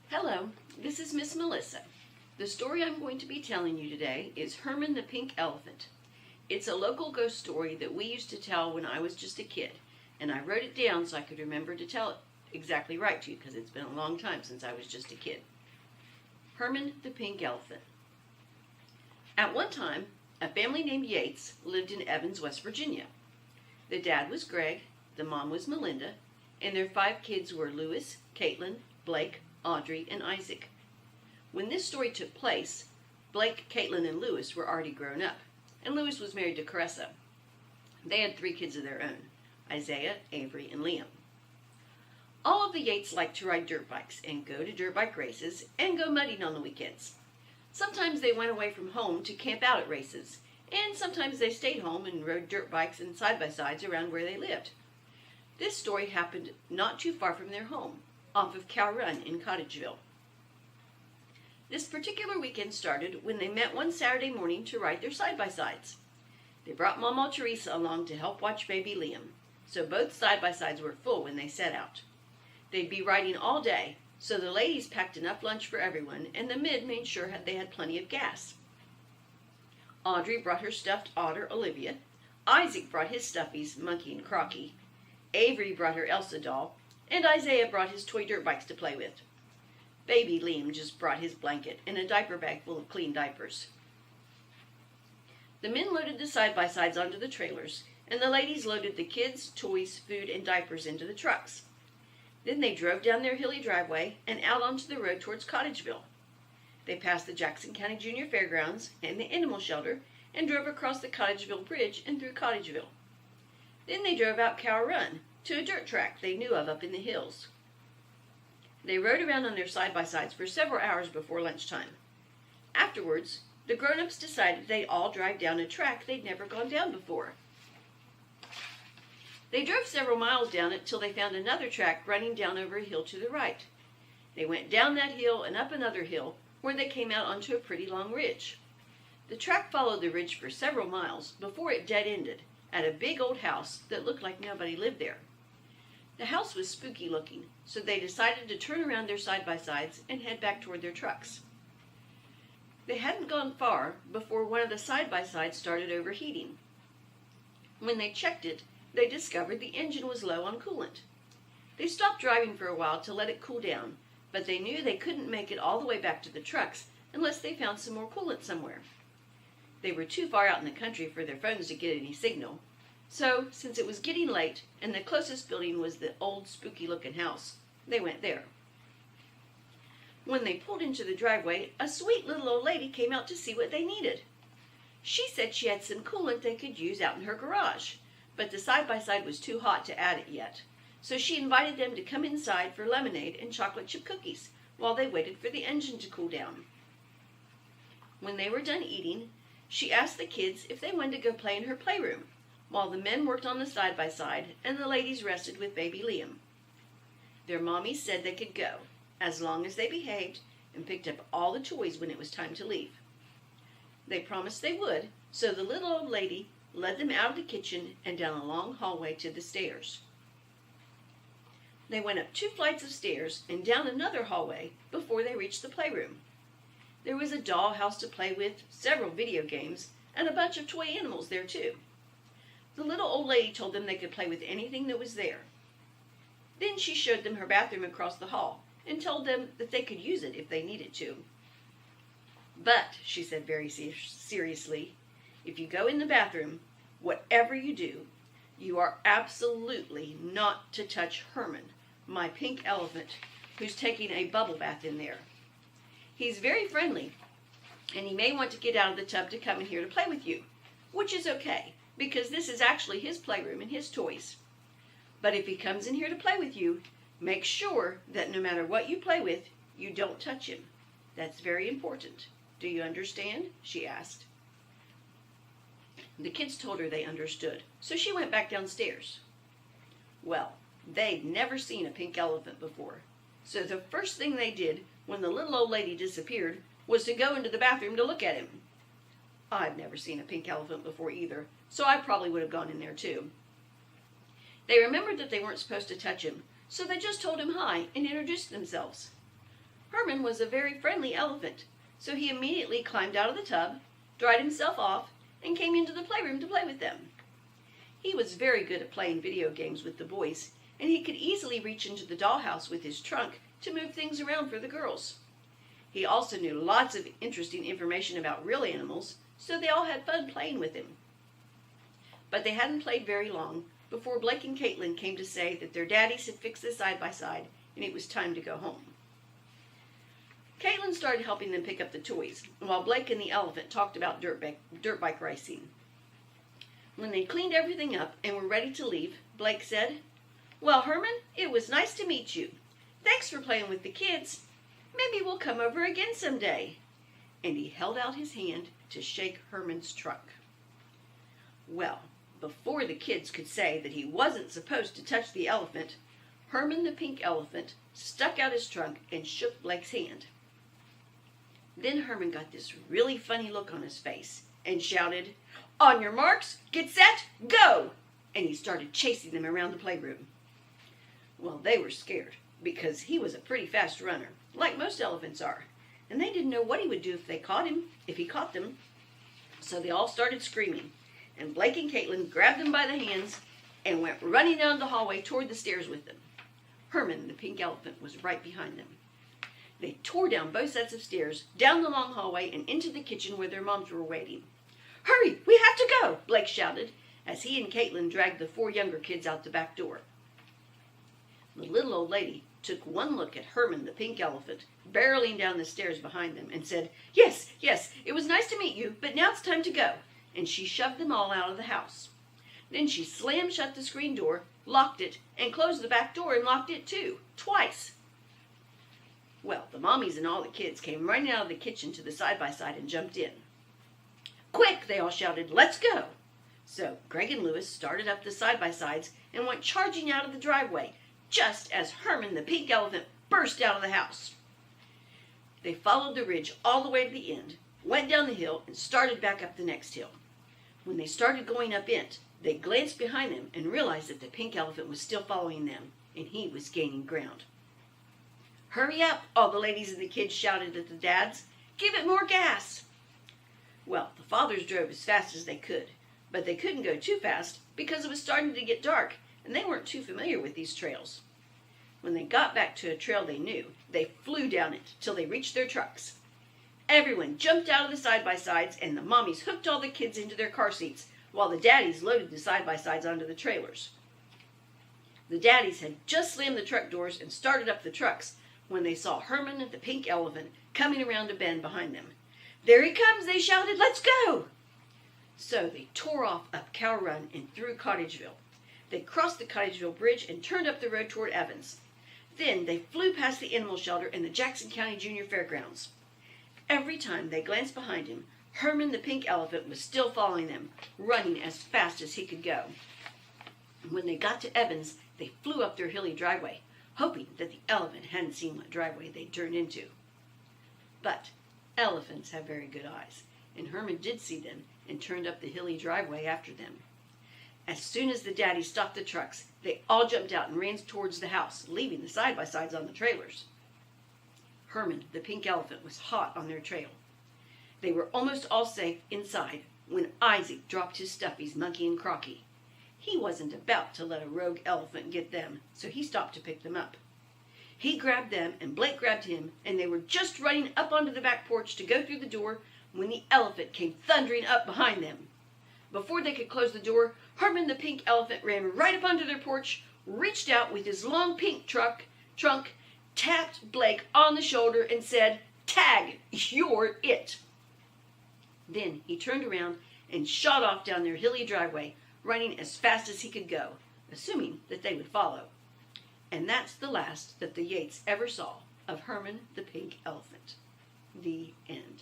Hello, this is Miss Melissa. The story I'm going to be telling you today is Herman the Pink Elephant. It's a local ghost story that we used to tell when I was just a kid, and I wrote it down so I could remember to tell it exactly right to you because it's been a long time since I was just a kid. Herman the Pink Elephant. At one time, a family named Yates lived in Evans, West Virginia. The dad was Greg, the mom was Melinda, and their 5 kids were Louis, Caitlin, Blake, Audrey, and Isaac. When this story took place, Blake, Caitlin, and Louis were already grown up, and Louis was married to Caressa. They had 3 kids of their own, Isaiah, Avery, and Liam. All of the Yates liked to ride dirt bikes and go to dirt bike races and go mudding on the weekends. Sometimes they went away from home to camp out at races, and sometimes they stayed home and rode dirt bikes and side-by-sides around where they lived. This story happened not too far from their home, off of Cow Run in Cottageville. This particular weekend started when they met one Saturday morning to ride their side-by-sides. They brought Mama Teresa along to help watch baby Liam, so both side-by-sides were full when they set out. They'd be riding all day, so the ladies packed enough lunch for everyone, and the men made sure they had plenty of gas. Audrey brought her stuffed otter, Olivia. Isaac brought his stuffies, Monkey and Crocky. Avery brought her Elsa doll, and Isaiah brought his toy dirt bikes to play with. Baby Liam just brought his blanket and a diaper bag full of clean diapers. The men loaded the side-by-sides onto the trailers, and the ladies loaded the kids, toys, food, and diapers into the trucks. Then they drove down their hilly driveway and out onto the road towards Cottageville. They passed the Jackson County Junior Fairgrounds and the animal shelter and drove across the Cottageville Bridge and through Cottageville. Then they drove out Cow Run to a dirt track they knew of up in the hills. They rode around on their side-by-sides for several hours before lunchtime. Afterwards, the grown-ups decided they'd all drive down a track they'd never gone down before. They drove several miles down it till they found another track running down over a hill to the right. They went down that hill and up another hill where they came out onto a pretty long ridge. The track followed the ridge for several miles before it dead-ended at a big old house that looked like nobody lived there. The house was spooky looking, so they decided to turn around their side-by-sides and head back toward their trucks. They hadn't gone far before one of the side-by-sides started overheating. When they checked it, they discovered the engine was low on coolant. They stopped driving for a while to let it cool down, but they knew they couldn't make it all the way back to the trucks unless they found some more coolant somewhere. They were too far out in the country for their phones to get any signal, so since it was getting late and the closest building was the old spooky-looking house, they went there. When they pulled into the driveway, a sweet little old lady came out to see what they needed. She said she had some coolant they could use out in her garage, but the side-by-side was too hot to add it yet, so she invited them to come inside for lemonade and chocolate chip cookies while they waited for the engine to cool down. When they were done eating, she asked the kids if they wanted to go play in her playroom, while the men worked on the side-by-side and the ladies rested with baby Liam. Their mommy said they could go, as long as they behaved and picked up all the toys when it was time to leave. They promised they would, so the little old lady led them out of the kitchen and down a long hallway to the stairs. They went up 2 flights of stairs and down another hallway before they reached the playroom. There was a dollhouse to play with, several video games, and a bunch of toy animals there too. The little old lady told them they could play with anything that was there. Then she showed them her bathroom across the hall and told them that they could use it if they needed to. But, she said very seriously, if you go in the bathroom, whatever you do, you are absolutely not to touch Herman, my pink elephant, who's taking a bubble bath in there. He's very friendly, and he may want to get out of the tub to come in here to play with you, which is okay, because this is actually his playroom and his toys. But if he comes in here to play with you, make sure that no matter what you play with, you don't touch him. That's very important. Do you understand? She asked. The kids told her they understood, so she went back downstairs. Well, they'd never seen a pink elephant before, so the first thing they did when the little old lady disappeared was to go into the bathroom to look at him. I've never seen a pink elephant before either, so I probably would have gone in there too. They remembered that they weren't supposed to touch him, so they just told him hi and introduced themselves. Herman was a very friendly elephant, so he immediately climbed out of the tub, dried himself off, and came into the playroom to play with them. He was very good at playing video games with the boys, and he could easily reach into the dollhouse with his trunk to move things around for the girls. He also knew lots of interesting information about real animals, so they all had fun playing with him. But they hadn't played very long before Blake and Caitlin came to say that their daddies had fixed the side-by-side and it was time to go home. Caitlin started helping them pick up the toys, while Blake and the elephant talked about dirt bike racing. When they cleaned everything up and were ready to leave, Blake said, "Well, Herman, it was nice to meet you. Thanks for playing with the kids. Maybe we'll come over again someday." And he held out his hand to shake Herman's trunk. Well, before the kids could say that he wasn't supposed to touch the elephant, Herman the pink elephant stuck out his trunk and shook Blake's hand. Then Herman got this really funny look on his face and shouted, "On your marks, get set, go!" And he started chasing them around the playroom. Well, they were scared because he was a pretty fast runner, like most elephants are, and they didn't know what he would do if he caught them. So they all started screaming, and Blake and Caitlin grabbed them by the hands and went running down the hallway toward the stairs with them. Herman, the pink elephant, was right behind them. They tore down both sets of stairs, down the long hallway, and into the kitchen where their moms were waiting. "Hurry, we have to go," Blake shouted, as he and Caitlin dragged the 4 younger kids out the back door. The little old lady took one look at Herman the pink elephant, barreling down the stairs behind them, and said, Yes, it was nice to meet you, but now it's time to go," and she shoved them all out of the house. Then she slammed shut the screen door, locked it, and closed the back door and locked it too, twice. Well, the mommies and all the kids came running out of the kitchen to the side-by-side and jumped in. "Quick," they all shouted, "let's go." So Greg and Lewis started up the side-by-sides and went charging out of the driveway, just as Herman the pink elephant burst out of the house. They followed the ridge all the way to the end, went down the hill, and started back up the next hill. When they started going up it, they glanced behind them and realized that the pink elephant was still following them, and he was gaining ground. "Hurry up," all the ladies and the kids shouted at the dads. "Give it more gas." Well, the fathers drove as fast as they could, but they couldn't go too fast because it was starting to get dark, and they weren't too familiar with these trails. When they got back to a trail they knew, they flew down it till they reached their trucks. Everyone jumped out of the side-by-sides, and the mommies hooked all the kids into their car seats, while the daddies loaded the side-by-sides onto the trailers. The daddies had just slammed the truck doors and started up the trucks when they saw Herman the pink elephant coming around a bend behind them. "There he comes," they shouted, "let's go!" So they tore off up Cow Run and through Cottageville. They crossed the Cottageville Bridge and turned up the road toward Evans. Then they flew past the animal shelter and the Jackson County Junior Fairgrounds. Every time they glanced behind him, Herman the pink elephant was still following them, running as fast as he could go. When they got to Evans, they flew up their hilly driveway, hoping that the elephant hadn't seen what driveway they'd turned into. But elephants have very good eyes, and Herman did see them and turned up the hilly driveway after them. As soon as the daddies stopped the trucks, they all jumped out and ran towards the house, leaving the side-by-sides on the trailers. Herman, the pink elephant, was hot on their trail. They were almost all safe inside when Isaac dropped his stuffies, Monkey and Crocky. He wasn't about to let a rogue elephant get them, so he stopped to pick them up. He grabbed them, and Blake grabbed him, and they were just running up onto the back porch to go through the door when the elephant came thundering up behind them. Before they could close the door, Herman the pink elephant ran right up onto their porch, reached out with his long pink trunk, tapped Blake on the shoulder, and said, "Tag, you're it." Then he turned around and shot off down their hilly driveway, running as fast as he could go, assuming that they would follow. And that's the last that the Yates ever saw of Herman the pink elephant. The end.